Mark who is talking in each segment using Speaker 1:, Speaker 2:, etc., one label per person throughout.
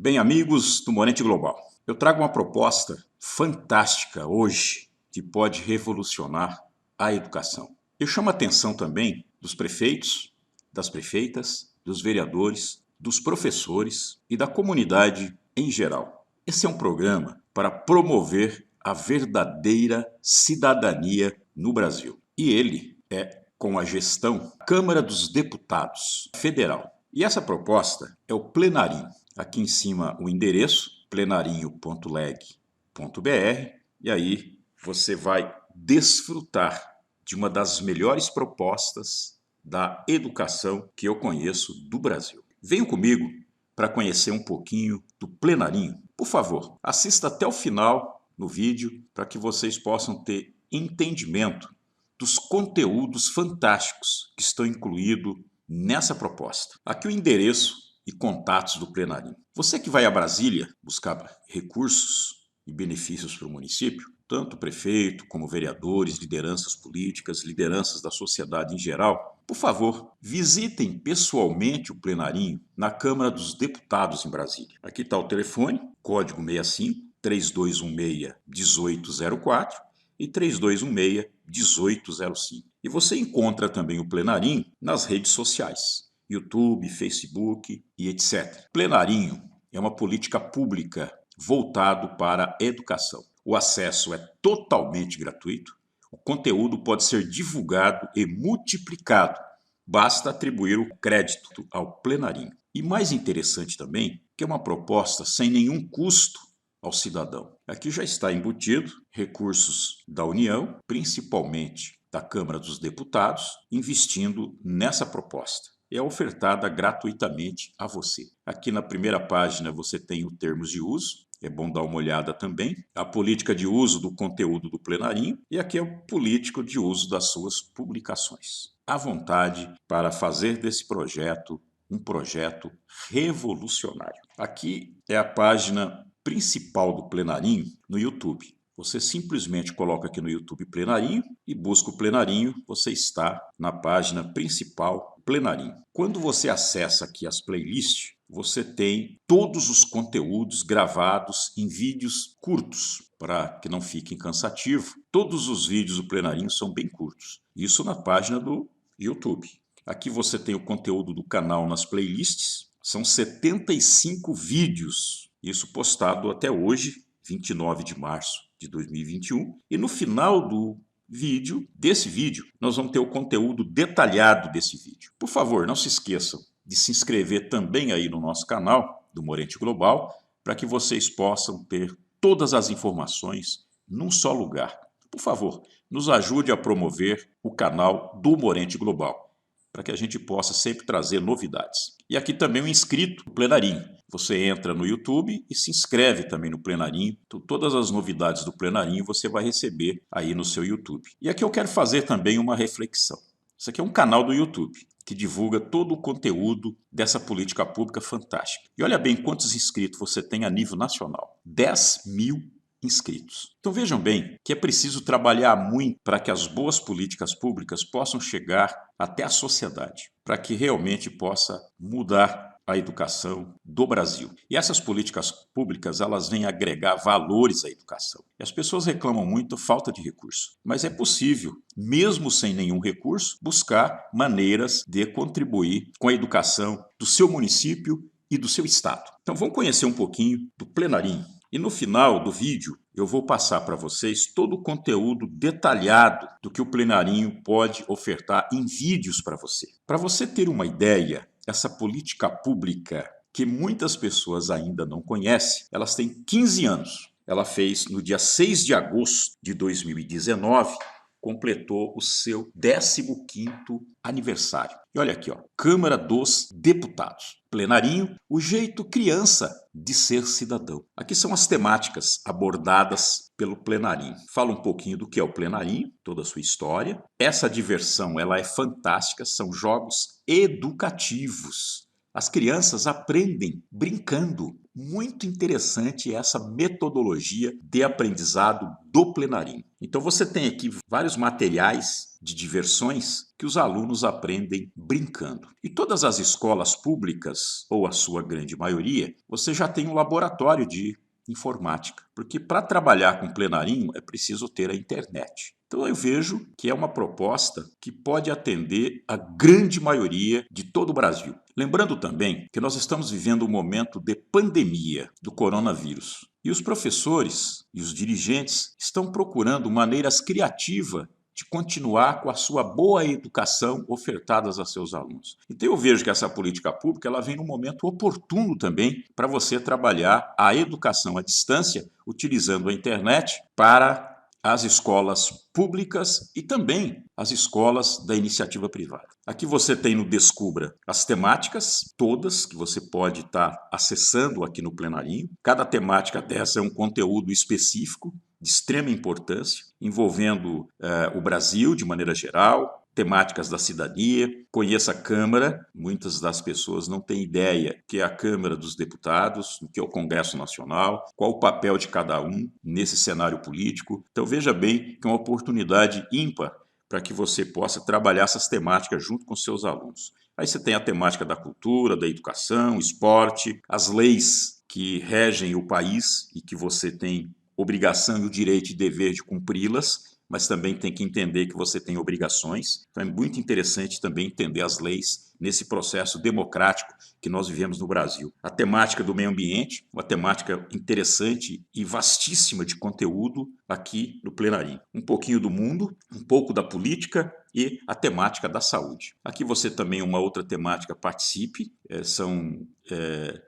Speaker 1: Bem, amigos do Morente Global, eu trago uma proposta fantástica hoje que pode revolucionar a educação. Eu chamo a atenção também dos prefeitos, das prefeitas, dos vereadores, dos professores e da comunidade em geral. Esse é um programa para promover a verdadeira cidadania no Brasil. E ele é com a gestão da Câmara dos Deputados Federal. E essa proposta é o Plenarinho. Aqui em cima o endereço, plenarinho.leg.br, e aí você vai desfrutar de uma das melhores propostas da educação que eu conheço do Brasil. Venham comigo para conhecer um pouquinho do Plenarinho. Por favor, assista até o final no vídeo para que vocês possam ter entendimento dos conteúdos fantásticos que estão incluídos nessa proposta. Aqui o endereço e contatos do Plenarinho. Você que vai a Brasília buscar recursos e benefícios para o município, tanto o prefeito como vereadores, lideranças políticas, lideranças da sociedade em geral, por favor, visitem pessoalmente o Plenarinho na Câmara dos Deputados em Brasília. Aqui está o telefone, código 65 3216-1804 e 3216-1805. E você encontra também o Plenarinho nas redes sociais, YouTube, Facebook e etc. Plenarinho é uma política pública voltado para a educação. O acesso é totalmente gratuito, o conteúdo pode ser divulgado e multiplicado, basta atribuir o crédito ao Plenarinho. E mais interessante também, que é uma proposta sem nenhum custo ao cidadão. Aqui já está embutido recursos da União, principalmente da Câmara dos Deputados, investindo nessa proposta. É ofertada gratuitamente a você. Aqui na primeira página você tem os termos de uso, é bom dar uma olhada também, a política de uso do conteúdo do Plenarinho e aqui é o político de uso das suas publicações. À vontade para fazer desse projeto um projeto revolucionário. Aqui é a página principal do Plenarinho no YouTube. Você simplesmente coloca aqui no YouTube Plenarinho e busca o Plenarinho, você está na página principal Plenarinho. Quando você acessa aqui as playlists, você tem todos os conteúdos gravados em vídeos curtos, para que não fiquem cansativos. Todos os vídeos do Plenarinho são bem curtos. Isso na página do YouTube. Aqui você tem o conteúdo do canal nas playlists. São 75 vídeos, isso postado até hoje, 29 de março de 2021. E no final desse vídeo, nós vamos ter o conteúdo detalhado desse vídeo. Por favor, não se esqueçam de se inscrever também aí no nosso canal do Morente Global, para que vocês possam ter todas as informações num só lugar. Por favor, nos ajude a promover o canal do Morente Global, para que a gente possa sempre trazer novidades. E aqui também o inscrito do Plenarinho. Você entra no YouTube e se inscreve também no Plenarinho. Então, todas as novidades do Plenarinho você vai receber aí no seu YouTube. E aqui eu quero fazer também uma reflexão. Isso aqui é um canal do YouTube que divulga todo o conteúdo dessa política pública fantástica. E olha bem quantos inscritos você tem a nível nacional. 10 mil inscritos. Então vejam bem que é preciso trabalhar muito para que as boas políticas públicas possam chegar até a sociedade, para que realmente possa mudar a educação do Brasil. E essas políticas públicas, elas vêm agregar valores à educação. E as pessoas reclamam muito da falta de recurso, mas é possível, mesmo sem nenhum recurso, buscar maneiras de contribuir com a educação do seu município e do seu estado. Então vamos conhecer um pouquinho do Plenarinho. E no final do vídeo, eu vou passar para vocês todo o conteúdo detalhado do que o Plenarinho pode ofertar em vídeos para você. Para você ter uma ideia, essa política pública que muitas pessoas ainda não conhecem, elas têm 15 anos. Ela fez no dia 6 de agosto de 2019, completou o seu 15º aniversário. E olha aqui, ó, Câmara dos Deputados. Plenarinho, o jeito criança de ser cidadão. Aqui são as temáticas abordadas pelo Plenarinho. Fala um pouquinho do que é o Plenarinho, toda a sua história. Essa diversão, ela é fantástica, são jogos educativos. As crianças aprendem brincando. Muito interessante essa metodologia de aprendizado do plenarinho. Então você tem aqui vários materiais de diversões que os alunos aprendem brincando. E todas as escolas públicas, ou a sua grande maioria, você já tem um laboratório de informática, porque para trabalhar com plenarinho é preciso ter a internet. Então eu vejo que é uma proposta que pode atender a grande maioria de todo o Brasil. Lembrando também que nós estamos vivendo um momento de pandemia do coronavírus. E os professores e os dirigentes estão procurando maneiras criativas de continuar com a sua boa educação ofertadas a seus alunos. Então eu vejo que essa política pública ela vem num momento oportuno também para você trabalhar a educação à distância, utilizando a internet para as escolas públicas e também as escolas da iniciativa privada. Aqui você tem no Descubra as temáticas todas que você pode estar acessando aqui no plenarinho. Cada temática dessa é um conteúdo específico de extrema importância, envolvendo o Brasil de maneira geral, temáticas da cidadania, conheça a Câmara. Muitas das pessoas não têm ideia que é a Câmara dos Deputados, o que é o Congresso Nacional, qual o papel de cada um nesse cenário político. Então veja bem que é uma oportunidade ímpar para que você possa trabalhar essas temáticas junto com seus alunos. Aí você tem a temática da cultura, da educação, esporte, as leis que regem o país e que você tem obrigação e o direito e dever de cumpri-las, mas também tem que entender que você tem obrigações. Então é muito interessante também entender as leis nesse processo democrático que nós vivemos no Brasil. A temática do meio ambiente, uma temática interessante e vastíssima de conteúdo aqui no plenarinho. Um pouquinho do mundo, um pouco da política e a temática da saúde. Aqui você também, uma outra temática, participe, são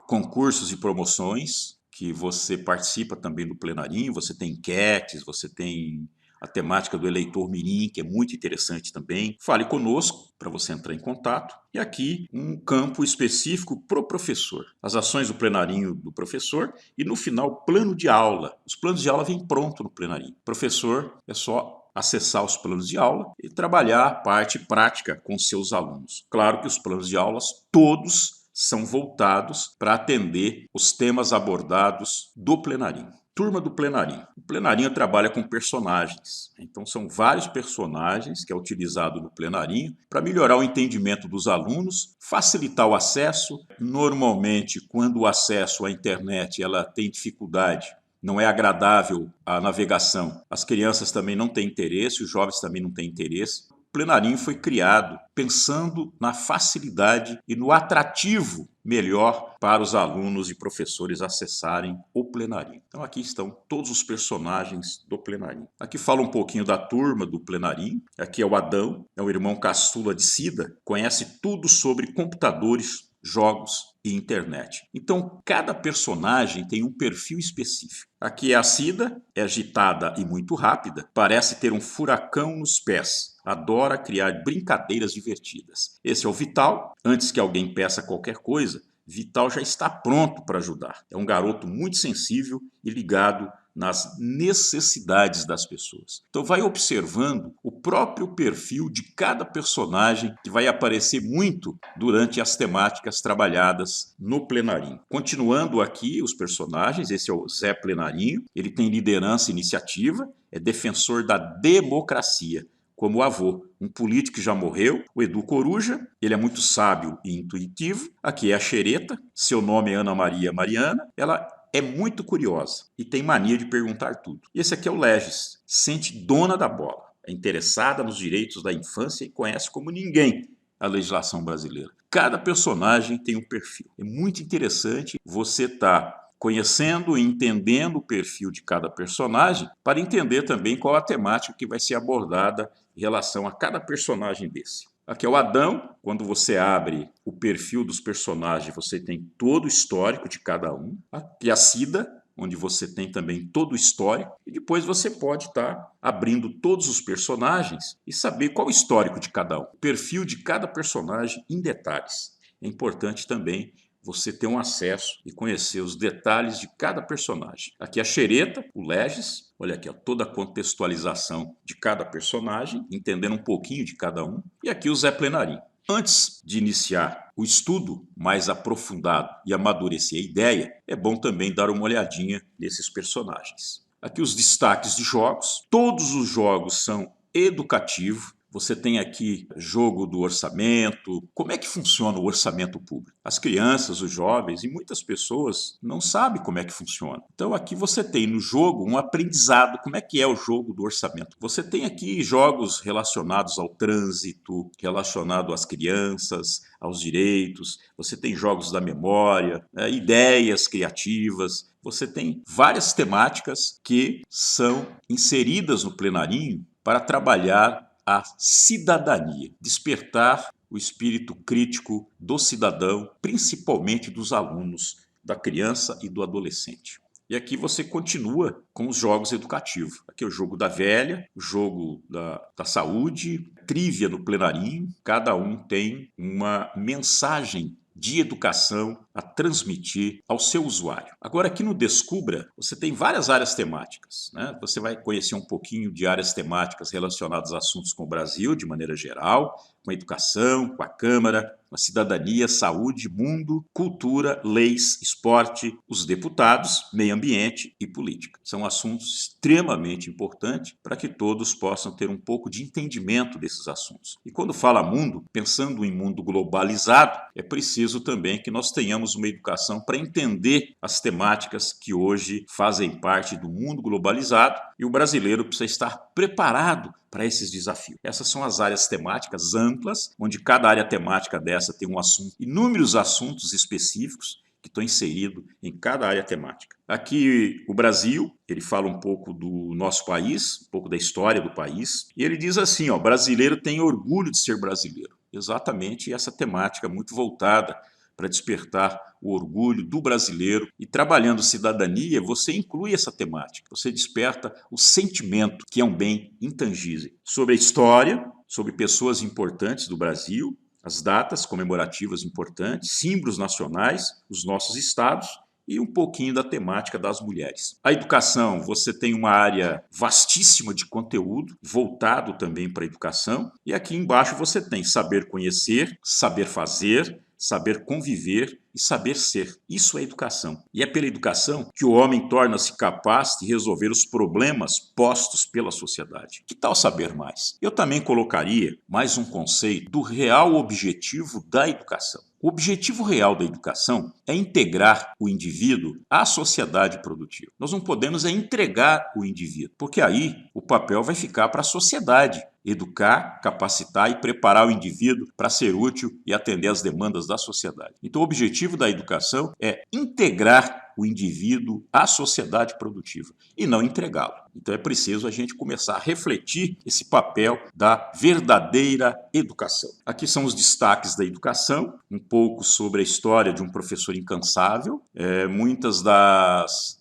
Speaker 1: concursos e promoções, que você participa também do plenarinho, você tem enquetes, você tem a temática do eleitor mirim, que é muito interessante também. Fale conosco para você entrar em contato. E aqui um campo específico para o professor. As ações do plenarinho do professor e no final plano de aula. Os planos de aula vêm pronto no plenarinho. O professor é só acessar os planos de aula e trabalhar a parte prática com seus alunos. Claro que os planos de aulas todos são voltados para atender os temas abordados do plenarinho. Turma do plenarinho. O plenarinho trabalha com personagens. Então são vários personagens que é utilizado no plenarinho para melhorar o entendimento dos alunos, facilitar o acesso. Normalmente, quando o acesso à internet ela tem dificuldade, não é agradável a navegação, as crianças também não têm interesse, os jovens também não têm interesse. O plenarinho foi criado pensando na facilidade e no atrativo melhor para os alunos e professores acessarem o plenarinho. Então aqui estão todos os personagens do plenarinho. Aqui fala um pouquinho da turma do plenarinho. Aqui é o Adão, é o irmão caçula de Cida, conhece tudo sobre computadores, jogos e internet. Então, cada personagem tem um perfil específico. Aqui é a Cida, é agitada e muito rápida, parece ter um furacão nos pés, adora criar brincadeiras divertidas. Esse é o Vital, antes que alguém peça qualquer coisa, Vital já está pronto para ajudar. É um garoto muito sensível e ligado nas necessidades das pessoas. Então vai observando o próprio perfil de cada personagem que vai aparecer muito durante as temáticas trabalhadas no plenarinho. Continuando aqui os personagens, esse é o Zé Plenarinho, ele tem liderança e iniciativa, é defensor da democracia, como o avô, um político que já morreu, o Edu Coruja, ele é muito sábio e intuitivo. Aqui é a Xereta, seu nome é Ana Maria Mariana, ela é muito curiosa e tem mania de perguntar tudo. E esse aqui é o Legis, sente dona da bola, é interessada nos direitos da infância e conhece como ninguém a legislação brasileira. Cada personagem tem um perfil. É muito interessante você estar conhecendo e entendendo o perfil de cada personagem para entender também qual a temática que vai ser abordada em relação a cada personagem desse. Aqui é o Adão. Quando você abre o perfil dos personagens, você tem todo o histórico de cada um. Aqui é a Cida, onde você tem também todo o histórico. E depois você pode estar abrindo todos os personagens e saber qual o histórico de cada um. O perfil de cada personagem em detalhes. É importante também você ter um acesso e conhecer os detalhes de cada personagem. Aqui a Xereta, o Legis, olha aqui, ó, toda a contextualização de cada personagem, entendendo um pouquinho de cada um. E aqui o Zé Plenarinho. Antes de iniciar o estudo mais aprofundado e amadurecer a ideia, é bom também dar uma olhadinha nesses personagens. Aqui os destaques de jogos. Todos os jogos são educativos. Você tem aqui jogo do orçamento. Como é que funciona o orçamento público? As crianças, os jovens e muitas pessoas não sabem como é que funciona. Então aqui você tem no jogo um aprendizado. Como é que é o jogo do orçamento? Você tem aqui jogos relacionados ao trânsito, relacionado às crianças, aos direitos. Você tem jogos da memória, ideias criativas. Você tem várias temáticas que são inseridas no plenarinho para trabalhar a cidadania, despertar o espírito crítico do cidadão, principalmente dos alunos, da criança e do adolescente. E aqui você continua com os jogos educativos. Aqui é o jogo da velha, o jogo da saúde, trivia no plenarinho. Cada um tem uma mensagem de educação a transmitir ao seu usuário. Agora aqui no Descubra, você tem várias áreas temáticas, né? Você vai conhecer um pouquinho de áreas temáticas relacionadas a assuntos com o Brasil, de maneira geral, com a educação, com a Câmara, com a cidadania, saúde, mundo, cultura, leis, esporte, os deputados, meio ambiente e política. São assuntos extremamente importantes para que todos possam ter um pouco de entendimento desses assuntos. E quando fala mundo, pensando em mundo globalizado, é preciso também que nós tenhamos uma educação para entender as temáticas que hoje fazem parte do mundo globalizado e o brasileiro precisa estar preparado para esses desafios. Essas são as áreas temáticas amplas, onde cada área temática dessa tem um assunto, inúmeros assuntos específicos que estão inseridos em cada área temática. Aqui o Brasil, ele fala um pouco do nosso país, um pouco da história do país, e ele diz assim, ó, brasileiro tem orgulho de ser brasileiro. Exatamente essa temática muito voltada para despertar o orgulho do brasileiro. E trabalhando cidadania, você inclui essa temática, você desperta o sentimento, que é um bem intangível. Sobre a história, sobre pessoas importantes do Brasil, as datas comemorativas importantes, símbolos nacionais, os nossos estados, e um pouquinho da temática das mulheres. A educação, você tem uma área vastíssima de conteúdo, voltado também para a educação, e aqui embaixo você tem saber conhecer, saber fazer, saber conviver e saber ser. Isso é educação. E é pela educação que o homem torna-se capaz de resolver os problemas postos pela sociedade. Que tal saber mais? Eu também colocaria mais um conceito do real objetivo da educação. O objetivo real da educação é integrar o indivíduo à sociedade produtiva. Nós não podemos entregar o indivíduo, porque aí o papel vai ficar para a sociedade. Educar, capacitar e preparar o indivíduo para ser útil e atender às demandas da sociedade. Então, o objetivo da educação é integrar o indivíduo à sociedade produtiva e não entregá-lo. Então, é preciso a gente começar a refletir esse papel da verdadeira educação. Aqui são os destaques da educação, um pouco sobre a história de um professor incansável, muitas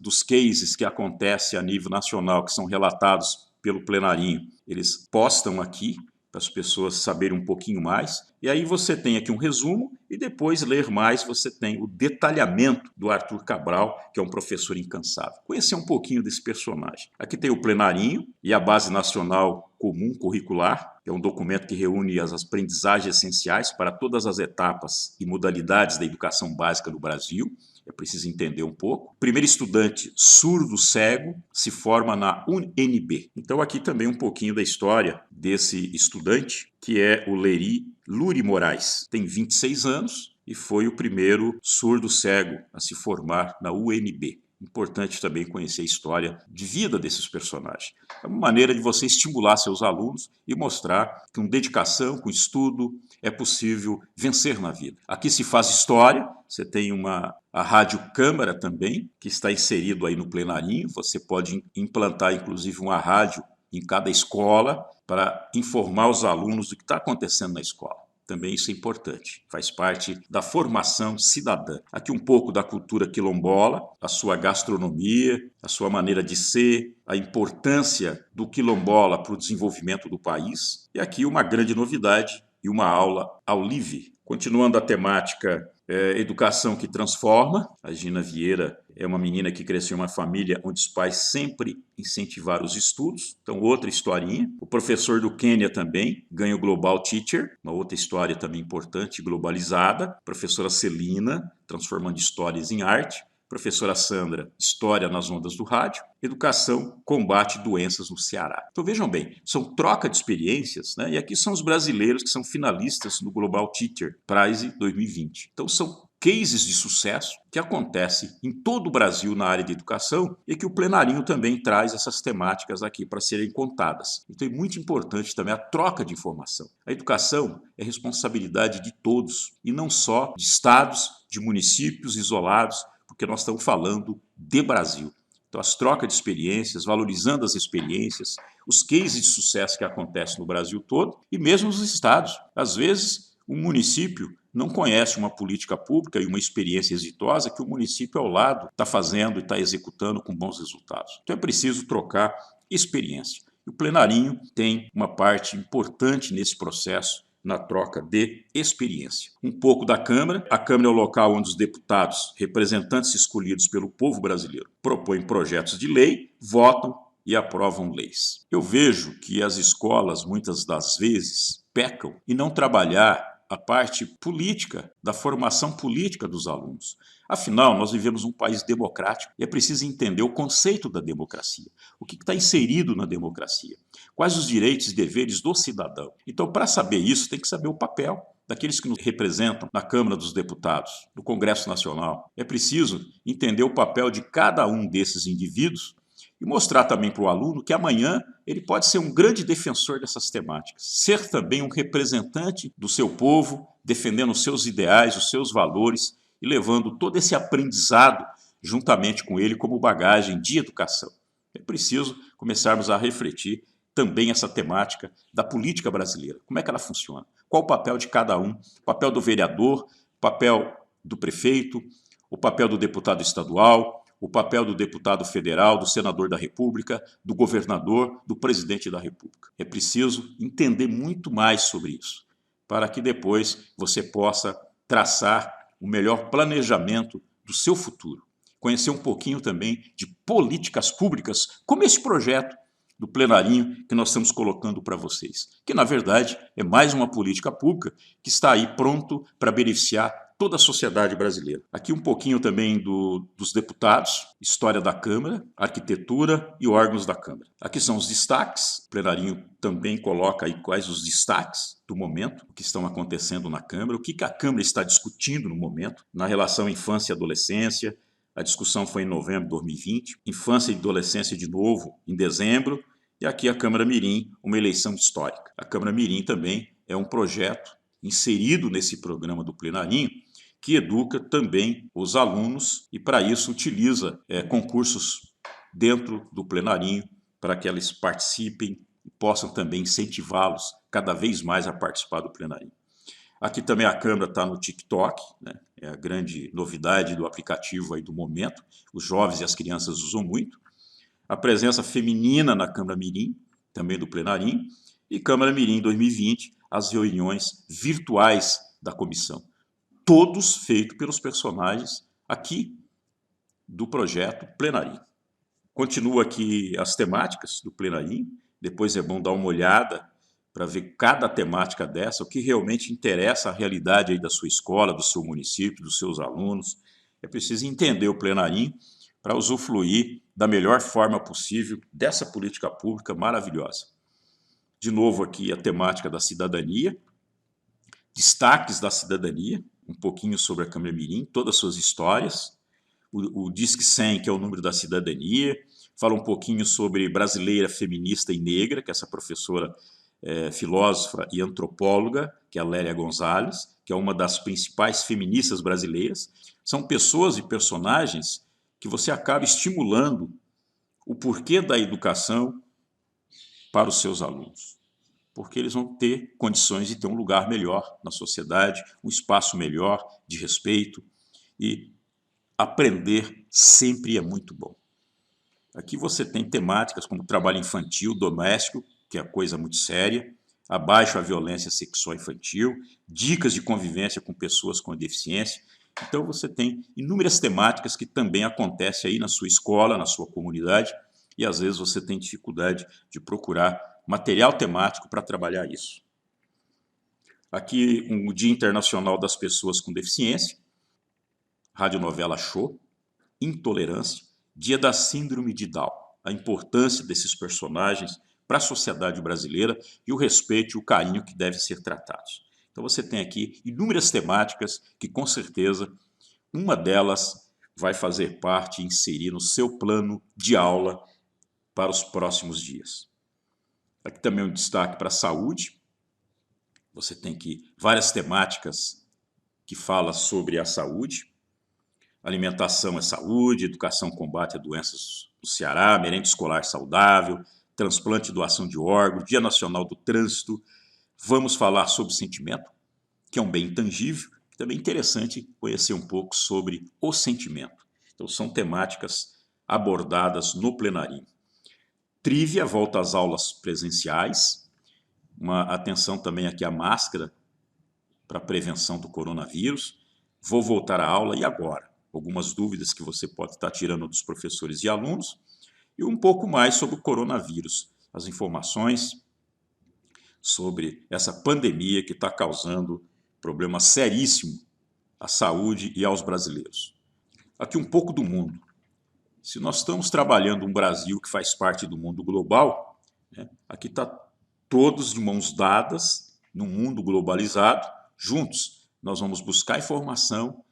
Speaker 1: dos cases que acontecem a nível nacional, que são relatados pelo plenarinho, eles postam aqui para as pessoas saberem um pouquinho mais. E aí você tem aqui um resumo e depois ler mais você tem o detalhamento do Arthur Cabral, que é um professor incansável. Conhecer um pouquinho desse personagem. Aqui tem o plenarinho e a Base Nacional Comum Curricular, que é um documento que reúne as aprendizagens essenciais para todas as etapas e modalidades da educação básica no Brasil. É preciso entender um pouco. O primeiro estudante surdo-cego se forma na UNB. Então aqui também um pouquinho da história desse estudante, que é o Luri Moraes. Tem 26 anos e foi o primeiro surdo-cego a se formar na UNB. Importante também conhecer a história de vida desses personagens. É uma maneira de você estimular seus alunos e mostrar que com dedicação, com estudo, é possível vencer na vida. Aqui se faz história, você tem a Rádio Câmara também, que está inserido aí no plenarinho. Você pode implantar, inclusive, uma rádio em cada escola para informar os alunos do que está acontecendo na escola. Também isso é importante, faz parte da formação cidadã. Aqui um pouco da cultura quilombola, a sua gastronomia, a sua maneira de ser, a importância do quilombola para o desenvolvimento do país. E aqui uma grande novidade, e uma aula ao livre. Continuando a temática Educação que Transforma, a Gina Vieira é uma menina que cresceu em uma família onde os pais sempre incentivaram os estudos, então outra historinha. O professor do Quênia também ganha o Global Teacher, uma outra história também importante, globalizada. Professora Celina, transformando histórias em arte. Professora Sandra, História nas Ondas do Rádio. Educação, combate doenças no Ceará. Então vejam bem, são troca de experiências, né? E aqui são os brasileiros que são finalistas no Global Teacher Prize 2020. Então são cases de sucesso que acontecem em todo o Brasil na área de educação e que o Plenarinho também traz essas temáticas aqui para serem contadas. Então é muito importante também a troca de informação. A educação é responsabilidade de todos e não só de estados, de municípios isolados, porque nós estamos falando de Brasil. Então, as trocas de experiências, valorizando as experiências, os cases de sucesso que acontecem no Brasil todo e mesmo nos estados. Às vezes, um município não conhece uma política pública e uma experiência exitosa que o município ao lado está fazendo e está executando com bons resultados. Então, é preciso trocar experiência. E o Plenarinho tem uma parte importante nesse processo, na troca de experiência. Um pouco da Câmara. A Câmara é o local onde os deputados, representantes escolhidos pelo povo brasileiro, propõem projetos de lei, votam e aprovam leis. Eu vejo que as escolas, muitas das vezes, pecam em não trabalhar a parte política, da formação política dos alunos. Afinal, nós vivemos um país democrático e é preciso entender o conceito da democracia. O que está inserido na democracia? Quais os direitos e deveres do cidadão? Então, para saber isso, tem que saber o papel daqueles que nos representam na Câmara dos Deputados, no Congresso Nacional. É preciso entender o papel de cada um desses indivíduos e mostrar também para o aluno que amanhã ele pode ser um grande defensor dessas temáticas, ser também um representante do seu povo, defendendo os seus ideais, os seus valores e levando todo esse aprendizado juntamente com ele como bagagem de educação. É preciso começarmos a refletir também essa temática da política brasileira. Como é que ela funciona? Qual o papel de cada um? O papel do vereador, o papel do prefeito, o papel do deputado estadual, o papel do deputado federal, do senador da República, do governador, do presidente da República. É preciso entender muito mais sobre isso, para que depois você possa traçar o melhor planejamento do seu futuro. Conhecer um pouquinho também de políticas públicas, como esse projeto do Plenarinho que nós estamos colocando para vocês, que na verdade é mais uma política pública que está aí pronto para beneficiar toda a sociedade brasileira. Aqui um pouquinho também dos deputados, história da Câmara, arquitetura e órgãos da Câmara. Aqui são os destaques, o Plenarinho também coloca aí quais os destaques do momento, o que estão acontecendo na Câmara, o que a Câmara está discutindo no momento, na relação infância e adolescência. A discussão foi em novembro de 2020, infância e adolescência de novo em dezembro, e aqui a Câmara Mirim, uma eleição histórica. A Câmara Mirim também é um projeto inserido nesse programa do Plenarinho, que educa também os alunos e, para isso, utiliza concursos dentro do Plenarinho para que eles participem e possam também incentivá-los cada vez mais a participar do Plenarinho. Aqui também a Câmara está no TikTok, né? É a grande novidade do aplicativo aí do momento. Os jovens e as crianças usam muito. A presença feminina na Câmara Mirim, também do Plenarinho, e Câmara Mirim 2020, as reuniões virtuais da comissão. Todos feitos pelos personagens aqui do projeto Plenarinho. Continua aqui as temáticas do Plenarinho, depois é bom dar uma olhada para ver cada temática dessa, o que realmente interessa à realidade aí da sua escola, do seu município, dos seus alunos. É preciso entender o Plenarinho para usufruir da melhor forma possível dessa política pública maravilhosa. De novo aqui a temática da cidadania, destaques da cidadania, um pouquinho sobre a Câmara Mirim, todas as suas histórias, o Disque 100, que é o número da cidadania, fala um pouquinho sobre brasileira feminista e negra, que é essa professora filósofa e antropóloga, que é a Lélia Gonzalez, que é uma das principais feministas brasileiras. São pessoas e personagens que você acaba estimulando o porquê da educação para os seus alunos. Porque eles vão ter condições de ter um lugar melhor na sociedade, um espaço melhor de respeito, e aprender sempre é muito bom. Aqui você tem temáticas como trabalho infantil, doméstico, que é coisa muito séria, abaixo a violência sexual infantil, dicas de convivência com pessoas com deficiência. Então você tem inúmeras temáticas que também acontecem aí na sua escola, na sua comunidade, e às vezes você tem dificuldade de procurar material temático para trabalhar isso. Aqui o Dia Internacional das Pessoas com Deficiência, radionovela Show, Intolerância, Dia da Síndrome de Down, a importância desses personagens para a sociedade brasileira e o respeito e o carinho que devem ser tratados. Então você tem aqui inúmeras temáticas que com certeza uma delas vai fazer parte e inserir no seu plano de aula para os próximos dias. Aqui também um destaque para a saúde. Você tem aqui várias temáticas que falam sobre a saúde. Alimentação é saúde, educação combate a doenças no Ceará, merenda escolar saudável, transplante e doação de órgãos, Dia Nacional do Trânsito. Vamos falar sobre sentimento, que é um bem intangível. Também é interessante conhecer um pouco sobre o sentimento. Então são temáticas abordadas no plenarinho. Trivia, volta às aulas presenciais. Uma atenção também aqui à máscara para a prevenção do coronavírus. Vou voltar à aula e agora? Algumas dúvidas que você pode estar tirando dos professores e alunos. E um pouco mais sobre o coronavírus. As informações sobre essa pandemia que está causando problema seríssimo à saúde e aos brasileiros. Aqui um pouco do mundo. Se nós estamos trabalhando um Brasil que faz parte do mundo global, né, aqui está todos de mãos dadas, num mundo globalizado, juntos. Nós vamos buscar informação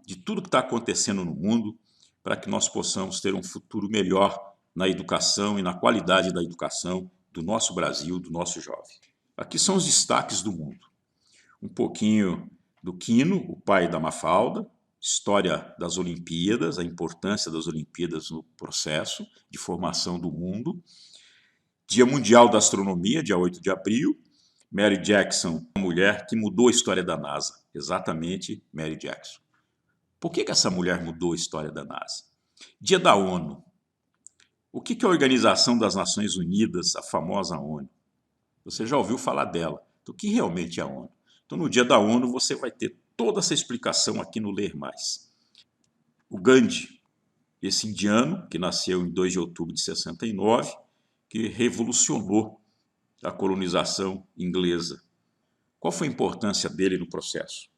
Speaker 1: de tudo que está acontecendo no mundo para que nós possamos ter um futuro melhor na educação e na qualidade da educação do nosso Brasil, do nosso jovem. Aqui são os destaques do mundo. Um pouquinho do Quino, o pai da Mafalda, história das Olimpíadas, a importância das Olimpíadas no processo de formação do mundo. Dia Mundial da Astronomia, dia 8 de abril. Mary Jackson, uma mulher que mudou a história da NASA. Exatamente, Mary Jackson. Por que essa mulher mudou a história da NASA? Dia da ONU. O que é a Organização das Nações Unidas, a famosa ONU? Você já ouviu falar dela. Então, o que realmente é a ONU? Então, no dia da ONU, você vai ter toda essa explicação aqui no Ler Mais. O Gandhi, esse indiano, que nasceu em 2 de outubro de 69, que revolucionou a colonização inglesa. Qual foi a importância dele no processo?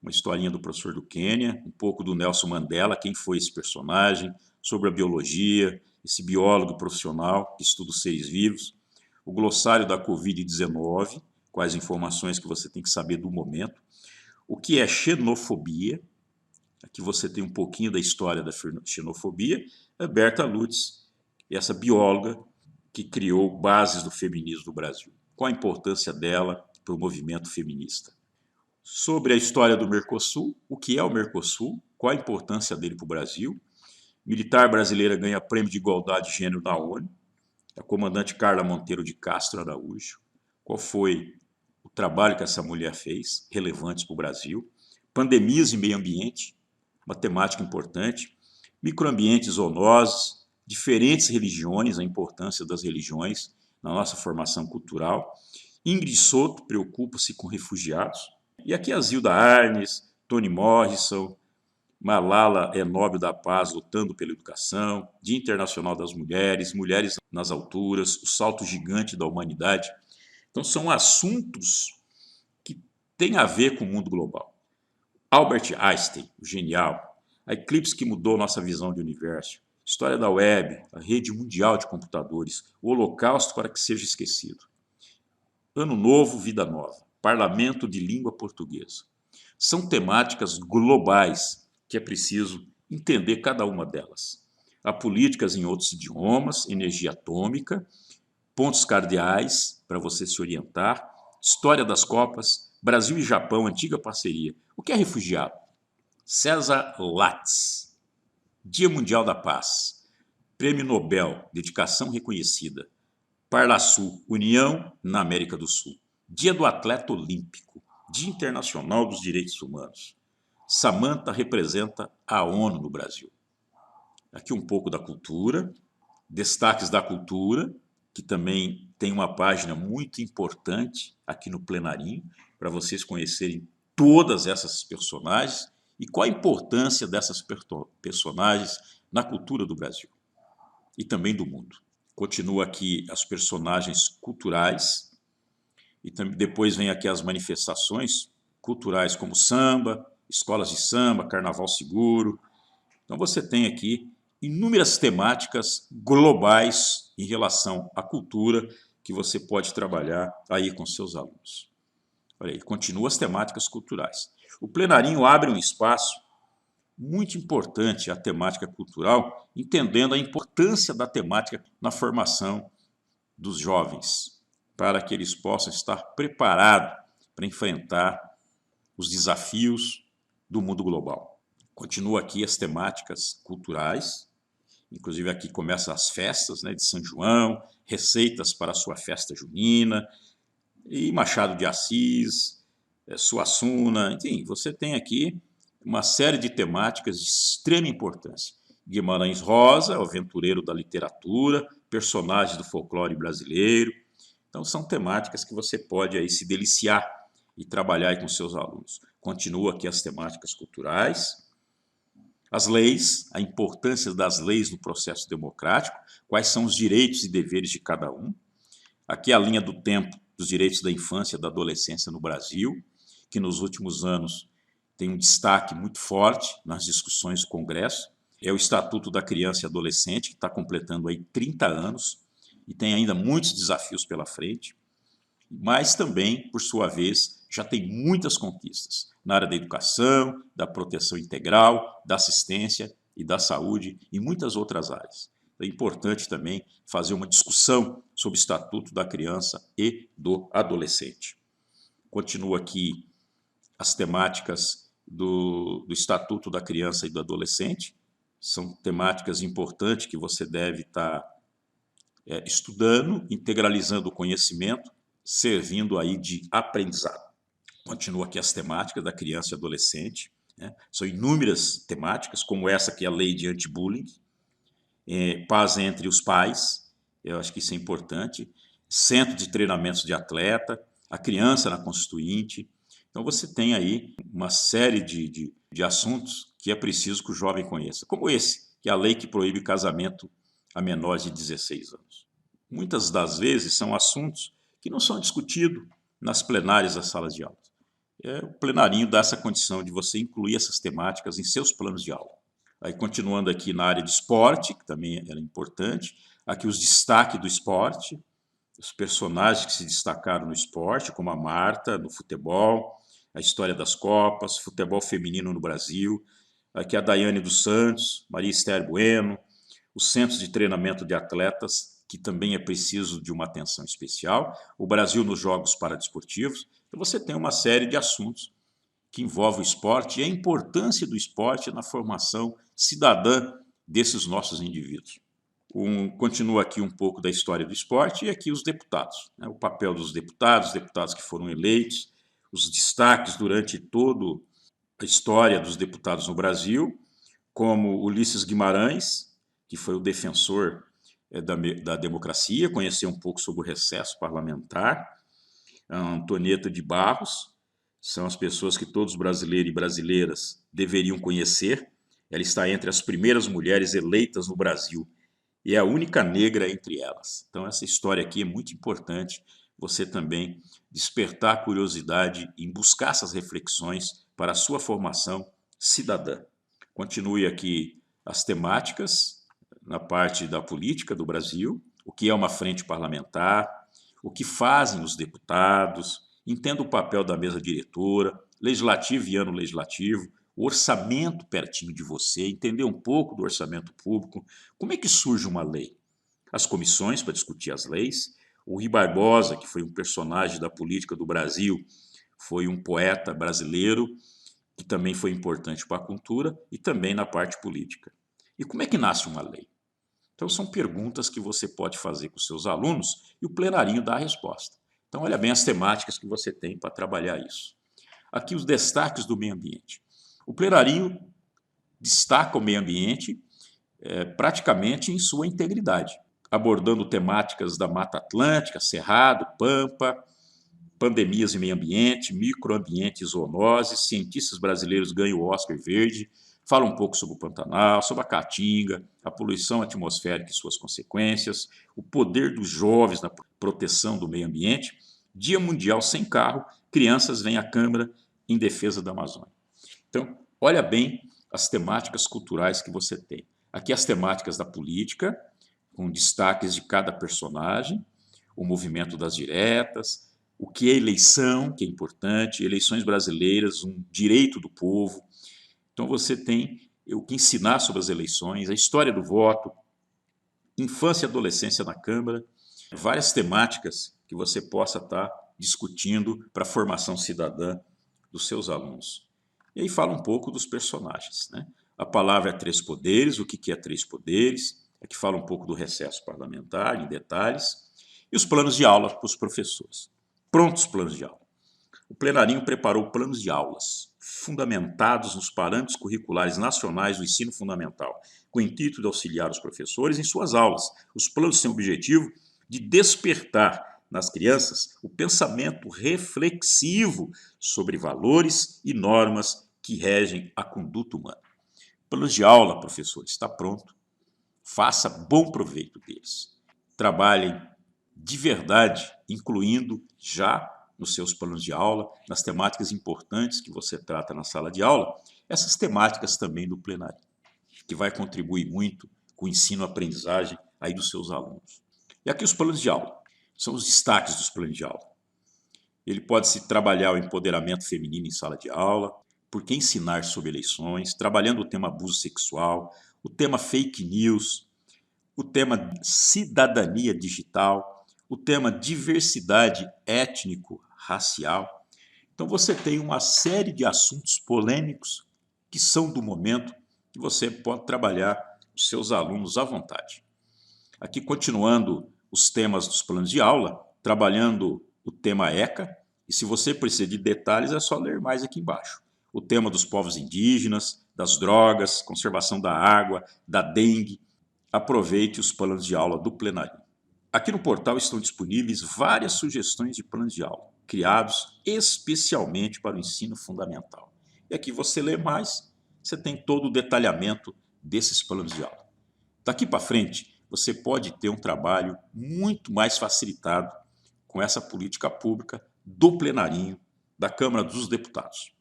Speaker 1: Uma historinha do professor do Quênia, um pouco do Nelson Mandela, quem foi esse personagem, sobre a biologia, esse biólogo profissional que estuda os seres vivos, o glossário da Covid-19, quais informações que você tem que saber do momento, o que é xenofobia, aqui você tem um pouquinho da história da xenofobia, a Berta Lutz, essa bióloga que criou bases do feminismo do Brasil. Qual a importância dela para o movimento feminista? Sobre a história do Mercosul, o que é o Mercosul, qual a importância dele para o Brasil. Militar brasileira ganha prêmio de igualdade de gênero da ONU. A comandante Carla Monteiro de Castro Araújo. Qual foi o trabalho que essa mulher fez, relevantes para o Brasil. Pandemias e meio ambiente, uma temática importante. Microambientes, zoonoses, diferentes religiões, a importância das religiões na nossa formação cultural. Ingrid Soto preocupa-se com refugiados. E aqui a Zilda Arnes, Toni Morrison, Malala é Nobel da Paz lutando pela educação, Dia Internacional das Mulheres, Mulheres nas Alturas, o salto gigante da humanidade. Então são assuntos que têm a ver com o mundo global. Albert Einstein, o genial, a eclipse que mudou nossa visão de universo, história da web, a rede mundial de computadores, o holocausto para que seja esquecido. Ano novo, vida nova. Parlamento de língua portuguesa. São temáticas globais que é preciso entender cada uma delas. Há políticas em outros idiomas, energia atômica, pontos cardeais para você se orientar, história das Copas, Brasil e Japão, antiga parceria. O que é refugiado? César Lattes. Dia Mundial da Paz. Prêmio Nobel, dedicação reconhecida. Parlasul, União na América do Sul. Dia do Atleta Olímpico, Dia Internacional dos Direitos Humanos. Samantha representa a ONU no Brasil. Aqui um pouco da cultura, destaques da cultura, que também tem uma página muito importante aqui no Plenarinho, para vocês conhecerem todas essas personagens e qual a importância dessas personagens na cultura do Brasil e também do mundo. Continua aqui as personagens culturais e depois vem aqui as manifestações culturais como samba, escolas de samba, carnaval seguro. Então você tem aqui inúmeras temáticas globais em relação à cultura que você pode trabalhar aí com seus alunos. Olha aí, continua as temáticas culturais. O Plenarinho abre um espaço muito importante à temática cultural, entendendo a importância da temática na formação dos jovens, para que eles possam estar preparados para enfrentar os desafios do mundo global. Continua aqui as temáticas culturais, inclusive aqui começam as festas, né, de São João, receitas para a sua festa junina, e Machado de Assis, Suassuna, enfim, você tem aqui uma série de temáticas de extrema importância. Guimarães Rosa, o aventureiro da literatura, personagem do folclore brasileiro. Então, são temáticas que você pode aí se deliciar e trabalhar aí com seus alunos. Continua aqui as temáticas culturais, as leis, a importância das leis no processo democrático, quais são os direitos e deveres de cada um. Aqui a linha do tempo dos direitos da infância e da adolescência no Brasil, que nos últimos anos tem um destaque muito forte nas discussões do Congresso. É o Estatuto da Criança e Adolescente, que está completando aí 30 anos e tem ainda muitos desafios pela frente, mas também, por sua vez, já tem muitas conquistas na área da educação, da proteção integral, da assistência e da saúde e muitas outras áreas. É importante também fazer uma discussão sobre o Estatuto da Criança e do Adolescente. Continua aqui as temáticas do Estatuto da Criança e do Adolescente. São temáticas importantes que você deve estar estudando, integralizando o conhecimento, servindo aí de aprendizado. Continua aqui as temáticas da criança e adolescente, né? São inúmeras temáticas, como essa que é a lei de anti-bullying, paz entre os pais, eu acho que isso é importante, centro de treinamentos de atleta, a criança na Constituinte. Então você tem aí uma série de assuntos que é preciso que o jovem conheça, como esse, que é a lei que proíbe casamento a menores de 16 anos. Muitas das vezes são assuntos que não são discutidos nas plenárias das salas de aula. O plenarinho dá essa condição de você incluir essas temáticas em seus planos de aula. Aí, continuando aqui na área de esporte, que também é importante, aqui os destaques do esporte, os personagens que se destacaram no esporte, como a Marta, no futebol, a história das Copas, futebol feminino no Brasil, aqui a Daiane dos Santos, Maria Esther Bueno, os centros de treinamento de atletas, que também é preciso de uma atenção especial, o Brasil nos Jogos Paradesportivos. Então você tem uma série de assuntos que envolvem o esporte e a importância do esporte na formação cidadã desses nossos indivíduos. Continua aqui um pouco da história do esporte e aqui os deputados, né? O papel dos deputados que foram eleitos, os destaques durante toda a história dos deputados no Brasil, como Ulisses Guimarães, que foi o defensor da democracia, conheceu um pouco sobre o recesso parlamentar, a Antonieta de Barros, são as pessoas que todos brasileiros e brasileiras deveriam conhecer. Ela está entre as primeiras mulheres eleitas no Brasil e é a única negra entre elas. Então essa história aqui é muito importante, você também despertar a curiosidade em buscar essas reflexões para a sua formação cidadã. Continue aqui as temáticas na parte da política do Brasil, o que é uma frente parlamentar, o que fazem os deputados, entenda o papel da mesa diretora, legislativo e ano legislativo, o orçamento pertinho de você, entender um pouco do orçamento público, como é que surge uma lei, as comissões para discutir as leis. O Rui Barbosa, que foi um personagem da política do Brasil, foi um poeta brasileiro que também foi importante para a cultura e também na parte política. E como é que nasce uma lei? Então são perguntas que você pode fazer com seus alunos e o plenarinho dá a resposta. Então olha bem as temáticas que você tem para trabalhar isso. Aqui os destaques do meio ambiente. O plenarinho destaca o meio ambiente praticamente em sua integridade. abordando temáticas da Mata Atlântica, Cerrado, Pampa, pandemias e meio ambiente, microambiente e zoonoses. Cientistas brasileiros ganham o Oscar Verde. Fala um pouco sobre o Pantanal, sobre a Caatinga, a poluição atmosférica e suas consequências, o poder dos jovens na proteção do meio ambiente. Dia Mundial Sem Carro, crianças vêm à Câmara em defesa da Amazônia. Então, olha bem as temáticas culturais que você tem. Aqui as temáticas da política, com destaques de cada personagem, o movimento das diretas, o que é eleição, que é importante, eleições brasileiras, um direito do povo. Então você tem o que ensinar sobre as eleições, a história do voto, infância e adolescência na Câmara, várias temáticas que você possa estar discutindo para a formação cidadã dos seus alunos. E aí fala um pouco dos personagens, né? A palavra é Três Poderes, o que é Três Poderes, aqui fala um pouco do recesso parlamentar, em detalhes, e os planos de aula para os professores. Prontos planos de aula. O plenarinho preparou planos de aulas fundamentados nos parâmetros curriculares nacionais do ensino fundamental, com o intuito de auxiliar os professores em suas aulas. Os planos têm o objetivo de despertar nas crianças o pensamento reflexivo sobre valores e normas que regem a conduta humana. Planos de aula, professor, está pronto. Faça bom proveito deles. Trabalhem de verdade, incluindo já nos seus planos de aula, nas temáticas importantes que você trata na sala de aula, essas temáticas também do plenário, que vai contribuir muito com o ensino-aprendizagem aí dos seus alunos. E aqui os planos de aula, são os destaques dos planos de aula. Ele pode se trabalhar o empoderamento feminino em sala de aula, por que ensinar sobre eleições, trabalhando o tema abuso sexual, o tema fake news, o tema cidadania digital, o tema diversidade étnico-racial. Então você tem uma série de assuntos polêmicos que são do momento que você pode trabalhar os seus alunos à vontade. Aqui continuando os temas dos planos de aula, trabalhando o tema ECA, e se você precisar de detalhes é só ler mais aqui embaixo. O tema dos povos indígenas, das drogas, conservação da água, da dengue. Aproveite os planos de aula do plenário. Aqui no portal estão disponíveis várias sugestões de planos de aula, criados especialmente para o ensino fundamental. E aqui você lê mais, você tem todo o detalhamento desses planos de aula. Daqui para frente, você pode ter um trabalho muito mais facilitado com essa política pública do plenarinho da Câmara dos Deputados.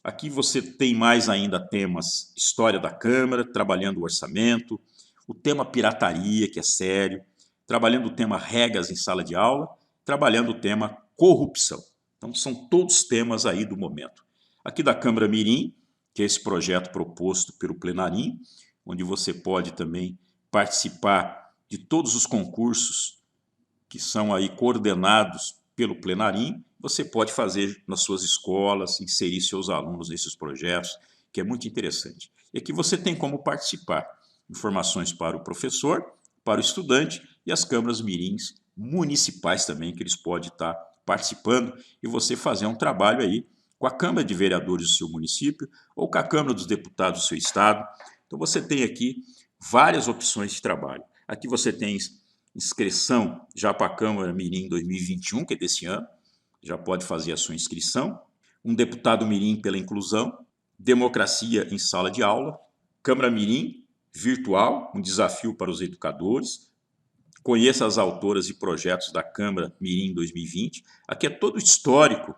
Speaker 1: Aqui você tem mais ainda temas história da Câmara, trabalhando o orçamento, o tema pirataria, que é sério, trabalhando o tema regras em sala de aula, trabalhando o tema corrupção. Então são todos temas aí do momento. Aqui da Câmara Mirim, que é esse projeto proposto pelo plenarinho, onde você pode também participar de todos os concursos que são aí coordenados pelo plenarinho, você pode fazer nas suas escolas, inserir seus alunos nesses projetos, que é muito interessante. E aqui você tem como participar. Informações para o professor, para o estudante e as câmaras mirins municipais também, que eles podem estar participando e você fazer um trabalho aí com a Câmara de Vereadores do seu município ou com a Câmara dos Deputados do seu estado. Então você tem aqui várias opções de trabalho. Aqui você tem inscrição já para a Câmara Mirim 2021, que é desse ano, já pode fazer a sua inscrição. Um deputado mirim pela inclusão, democracia em sala de aula, Câmara Mirim virtual, um desafio para os educadores. Conheça as autoras e projetos da Câmara Mirim 2020. Aqui é todo histórico.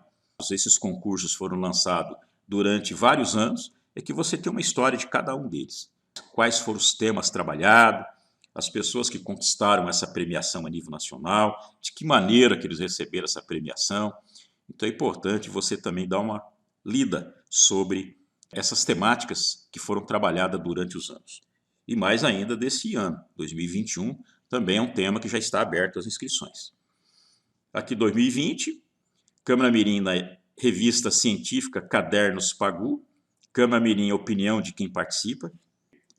Speaker 1: Esses concursos foram lançados durante vários anos. É que você tem uma história de cada um deles. Quais foram os temas trabalhados, as pessoas que conquistaram essa premiação a nível nacional, de que maneira que eles receberam essa premiação. Então é importante você também dar uma lida sobre essas temáticas que foram trabalhadas durante os anos. E mais ainda desse ano, 2021, também é um tema que já está aberto às inscrições. Aqui 2020, Câmara Mirim na revista científica Cadernos Pagu, Câmara Mirim opinião de quem participa,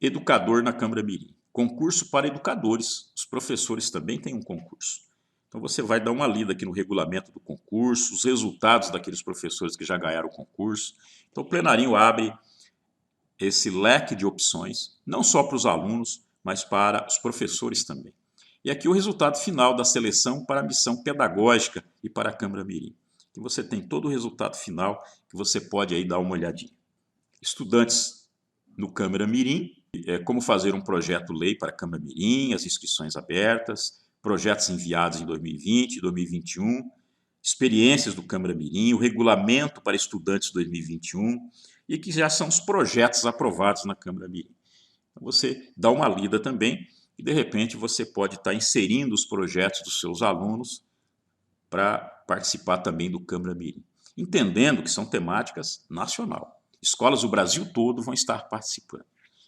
Speaker 1: educador na Câmara Mirim. Concurso para educadores, os professores também têm um concurso. Então você vai dar uma lida aqui no regulamento do concurso, os resultados daqueles professores que já ganharam o concurso. Então o plenarinho abre esse leque de opções, não só para os alunos, mas para os professores também. E aqui o resultado final da seleção para a missão pedagógica e para a Câmara Mirim. Então você tem todo o resultado final que você pode aí dar uma olhadinha. Estudantes no Câmara Mirim, como fazer um projeto-lei para a Câmara Mirim, as inscrições abertas, projetos enviados em 2020 e 2021, experiências do Câmara Mirim, o regulamento para estudantes 2021 e que já são os projetos aprovados na Câmara Mirim. Então você dá uma lida também e de repente você pode estar inserindo os projetos dos seus alunos para participar também do Câmara Mirim, entendendo que são temáticas nacional. Escolas do Brasil todo vão estar participando.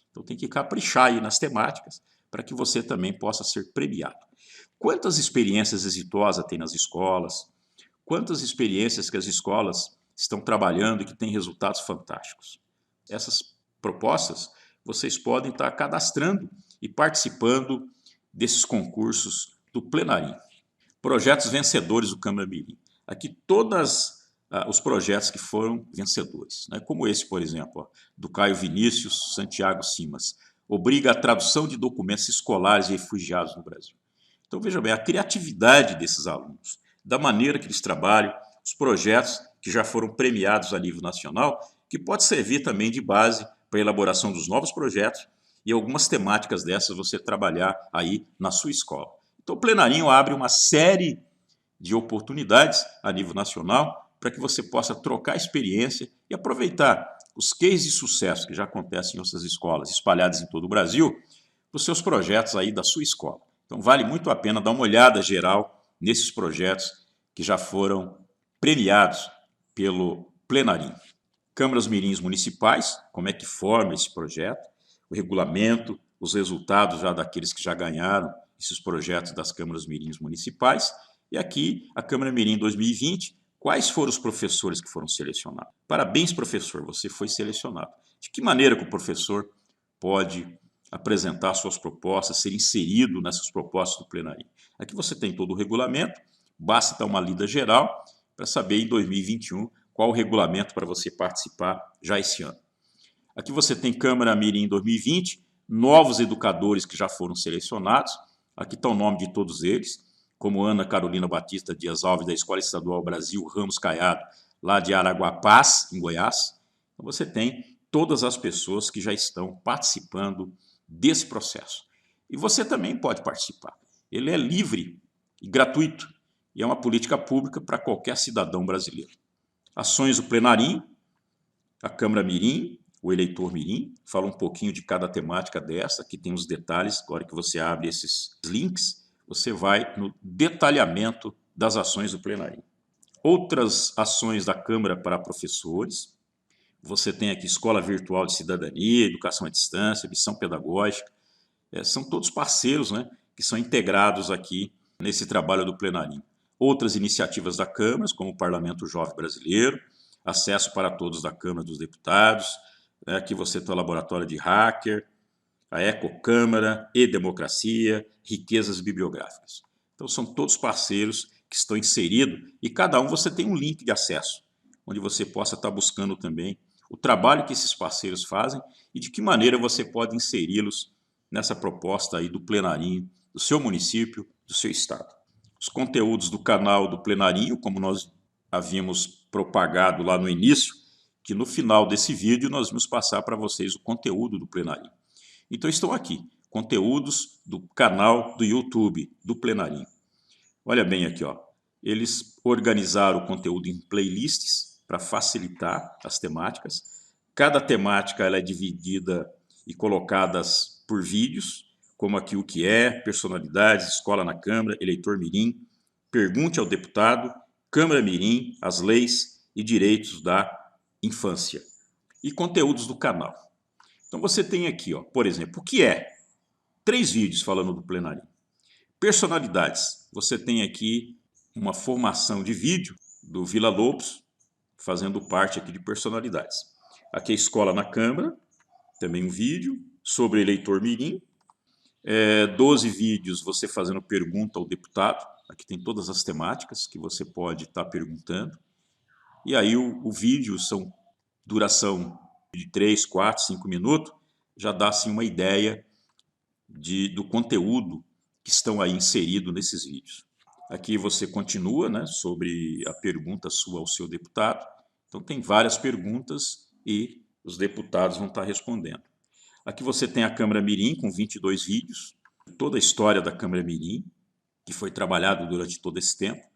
Speaker 1: Então tem que caprichar aí nas temáticas para que você também possa ser premiado. Quantas experiências exitosas tem nas escolas? Quantas experiências que as escolas estão trabalhando e que têm resultados fantásticos? Essas propostas vocês podem estar cadastrando e participando desses concursos do Plenarim. Projetos vencedores do Câmara Mirim. Aqui todos os projetos que foram vencedores, né? Como esse, por exemplo, do Caio Vinícius Santiago Simas, obriga a tradução de documentos escolares de refugiados no Brasil. Então veja bem, a criatividade desses alunos, da maneira que eles trabalham, os projetos que já foram premiados a nível nacional, que pode servir também de base para a elaboração dos novos projetos e algumas temáticas dessas você trabalhar aí na sua escola. Então o Plenarinho abre uma série de oportunidades a nível nacional para que você possa trocar experiência e aproveitar os cases de sucesso que já acontecem em outras escolas espalhadas em todo o Brasil, para os seus projetos aí da sua escola. Então vale muito a pena dar uma olhada geral nesses projetos que já foram premiados pelo Plenarim. Câmaras Mirins municipais, como é que forma esse projeto, o regulamento, os resultados já daqueles que já ganharam esses projetos das câmaras mirins municipais, e aqui a Câmara Mirim 2020, quais foram os professores que foram selecionados. Parabéns, professor, você foi selecionado. De que maneira que o professor pode apresentar suas propostas, ser inserido nessas propostas do Plenarim? Aqui você tem todo o regulamento, basta dar uma lida geral para saber em 2021 qual o regulamento para você participar já esse ano. Aqui você tem Câmara Mirim 2020, novos educadores que já foram selecionados. Aqui está o nome de todos eles, como Ana Carolina Batista Dias Alves, da Escola Estadual Brasil Ramos Caiado, lá de Araguapaz, em Goiás. Então você tem todas as pessoas que já estão participando desse processo. E você também pode participar. Ele é livre e gratuito, e é uma política pública para qualquer cidadão brasileiro. Ações do Plenarim, a Câmara Mirim, o eleitor Mirim, fala um pouquinho de cada temática dessa, aqui tem os detalhes, agora que você abre esses links, você vai no detalhamento das ações do Plenarim. Outras ações da Câmara para professores, você tem aqui Escola Virtual de Cidadania, Educação à Distância, Missão Pedagógica, são todos parceiros, né, que são integrados aqui nesse trabalho do Plenarim. Outras iniciativas da Câmara, como o Parlamento Jovem Brasileiro, acesso para todos da Câmara dos Deputados, aqui você tem o Laboratório de Hacker, a Ecocâmara, E-Democracia, Riquezas Bibliográficas. Então são todos parceiros que estão inseridos e cada um você tem um link de acesso, onde você possa estar buscando também o trabalho que esses parceiros fazem e de que maneira você pode inseri-los nessa proposta aí do Plenarinho, do seu município, do seu estado. Os conteúdos do canal do Plenarinho, como nós havíamos propagado lá no início, que no final desse vídeo nós vamos passar para vocês o conteúdo do Plenarinho. Então estão aqui, conteúdos do canal do YouTube do Plenarinho. Olha bem aqui, ó. Eles organizaram o conteúdo em playlists para facilitar as temáticas. Cada temática ela é dividida e colocadas por vídeos, como aqui o que é, personalidades, escola na Câmara, eleitor mirim, pergunte ao deputado, Câmara Mirim, as leis e direitos da infância. E conteúdos do canal. Então você tem aqui, ó, por exemplo, o que é? 3 vídeos falando do Plenarinho. Personalidades. Você tem aqui uma formação de vídeo do Vila Lobos, fazendo parte aqui de personalidades. Aqui a escola na Câmara, também um vídeo sobre eleitor mirim. 12 vídeos você fazendo pergunta ao deputado. Aqui tem todas as temáticas que você pode estar perguntando. E aí o vídeo são duração de 3, 4, 5 minutos, já dá assim uma ideia do conteúdo que estão aí inseridos nesses vídeos. Aqui você continua, né, sobre a pergunta sua ao seu deputado. Então tem várias perguntas e os deputados vão estar respondendo. Aqui você tem a Câmara Mirim com 22 vídeos, toda a história da Câmara Mirim, que foi trabalhado durante todo esse tempo.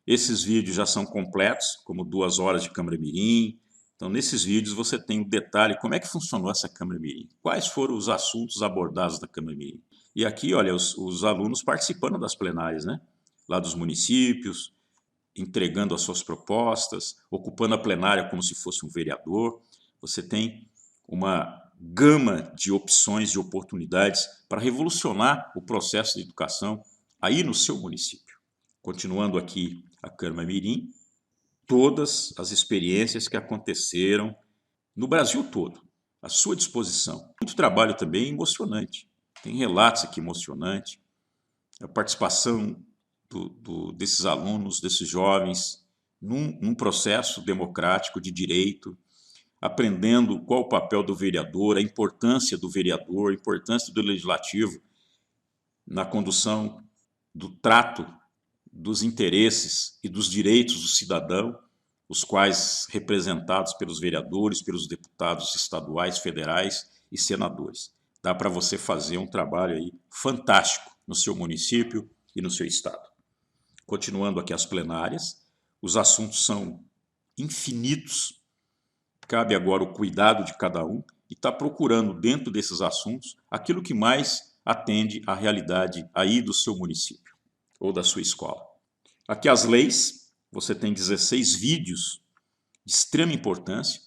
Speaker 1: Esses vídeos já são completos, como 2 horas de Câmara Mirim. Então, nesses vídeos você tem o detalhe, como é que funcionou essa Câmara Mirim, quais foram os assuntos abordados da Câmara Mirim. E aqui, olha, os alunos participando das plenárias, né? Lá dos municípios, entregando as suas propostas, ocupando a plenária como se fosse um vereador. Você tem uma gama de opções, de oportunidades para revolucionar o processo de educação aí no seu município. Continuando aqui a Câmara Mirim, todas as experiências que aconteceram no Brasil todo, à sua disposição. Muito trabalho também emocionante. Tem relatos aqui emocionantes, a participação desses alunos, desses jovens, num processo democrático de direito, aprendendo qual o papel do vereador, a importância do vereador, a importância do legislativo na condução do trato dos interesses e dos direitos do cidadão, os quais representados pelos vereadores, pelos deputados estaduais, federais e senadores. Dá para você fazer um trabalho aí fantástico no seu município e no seu estado. Continuando aqui as plenárias, os assuntos são infinitos, cabe agora o cuidado de cada um e está procurando dentro desses assuntos aquilo que mais atende à realidade aí do seu município ou da sua escola. Aqui as leis, você tem 16 vídeos de extrema importância.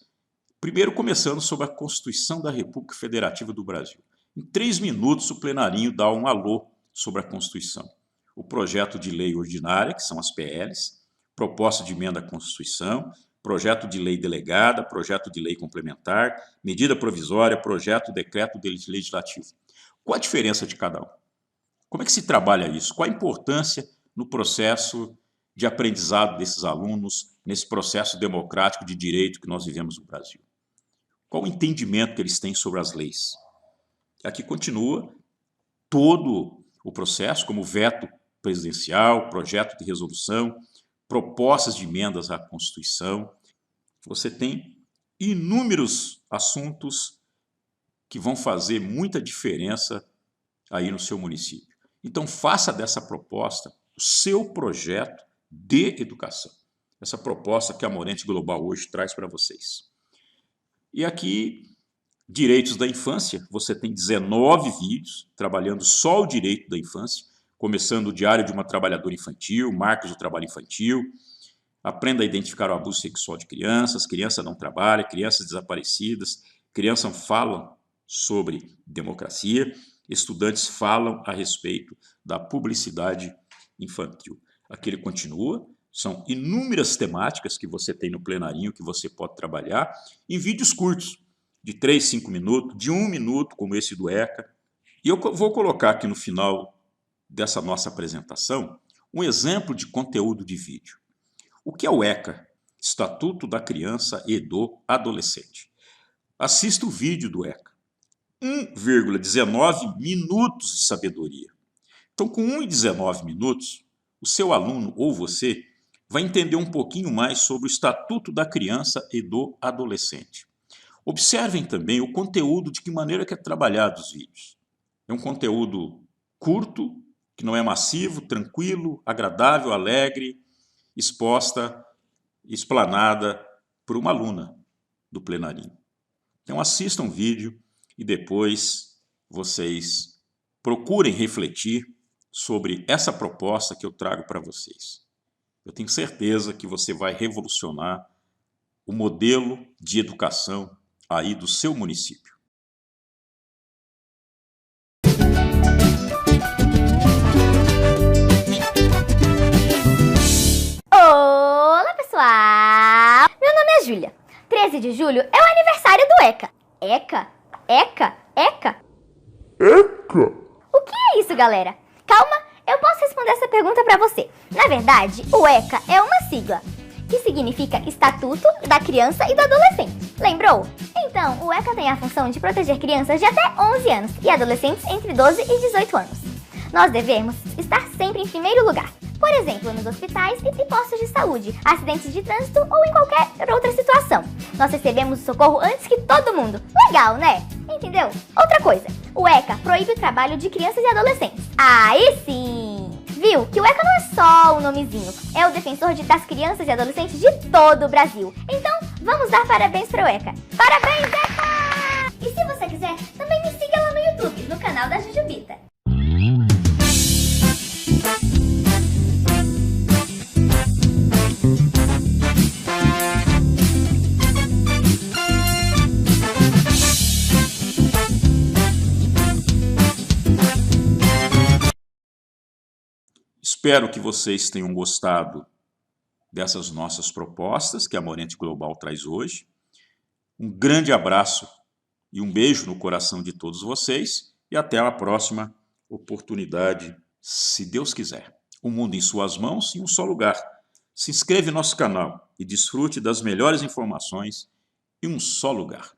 Speaker 1: Primeiro começando sobre a Constituição da República Federativa do Brasil. Em 3 minutos o plenarinho dá um alô sobre a Constituição. O projeto de lei ordinária, que são as PLs, proposta de emenda à Constituição, projeto de lei delegada, projeto de lei complementar, medida provisória, projeto, decreto legislativo. Qual a diferença de cada um? Como é que se trabalha isso? Qual a importância no processo de aprendizado desses alunos, nesse processo democrático de direito que nós vivemos no Brasil? Qual o entendimento que eles têm sobre as leis? Aqui continua todo o processo, como veto presidencial, projeto de resolução, propostas de emendas à Constituição. Você tem inúmeros assuntos que vão fazer muita diferença aí no seu município. Então, faça dessa proposta o seu projeto de educação. Essa proposta que a Morente Global hoje traz para vocês. E aqui, direitos da infância, você tem 19 vídeos trabalhando só o direito da infância, começando o Diário de uma Trabalhadora Infantil, Marcos do Trabalho Infantil, aprenda a identificar o abuso sexual de crianças, criança não trabalha, crianças desaparecidas, crianças falam sobre democracia, estudantes falam a respeito da publicidade infantil. Aqui ele continua, são inúmeras temáticas que você tem no plenarinho que você pode trabalhar em vídeos curtos, de 3, 5 minutos, de 1 minuto, como esse do ECA. E eu vou colocar aqui no final dessa nossa apresentação um exemplo de conteúdo de vídeo. O que é o ECA? Estatuto da Criança e do Adolescente. Assista o vídeo do ECA. 1,19 minutos de sabedoria. Então, com 1,19 minutos, o seu aluno ou você vai entender um pouquinho mais sobre o Estatuto da Criança e do Adolescente. Observem também o conteúdo, de que maneira que é trabalhado os vídeos. É um conteúdo curto, que não é massivo, tranquilo, agradável, alegre, exposta, explanada por uma aluna do plenarinho. Então assistam o vídeo e depois vocês procurem refletir sobre essa proposta que eu trago para vocês. Eu tenho certeza que você vai revolucionar o modelo de educação aí do seu município.
Speaker 2: Olá, pessoal! Meu nome é Júlia. 13 de julho é o aniversário do ECA. ECA? ECA? ECA?
Speaker 3: ECA?
Speaker 2: O que é isso, galera? Calma, eu posso responder essa pergunta pra você. Na verdade, o ECA é uma sigla, que significa Estatuto da Criança e do Adolescente. Lembrou? Então, o ECA tem a função de proteger crianças de até 11 anos e adolescentes entre 12 e 18 anos. Nós devemos estar sempre em primeiro lugar. Por exemplo, nos hospitais e postos de saúde, acidentes de trânsito ou em qualquer outra situação. Nós recebemos o socorro antes que todo mundo. Legal, né? Entendeu? Outra coisa, o ECA proíbe o trabalho de crianças e adolescentes. Aí sim! Viu que o ECA não é só um nomezinho, é o defensor das crianças e adolescentes de todo o Brasil. Então, vamos dar parabéns para o ECA. Parabéns, ECA! E se você quiser, também me siga lá no YouTube, no canal da Jujubita.
Speaker 1: Espero que vocês tenham gostado dessas nossas propostas que a Morente Global traz hoje. Um grande abraço e um beijo no coração de todos vocês e até a próxima oportunidade, se Deus quiser. O mundo em suas mãos em um só lugar. Se inscreva em nosso canal e desfrute das melhores informações em um só lugar.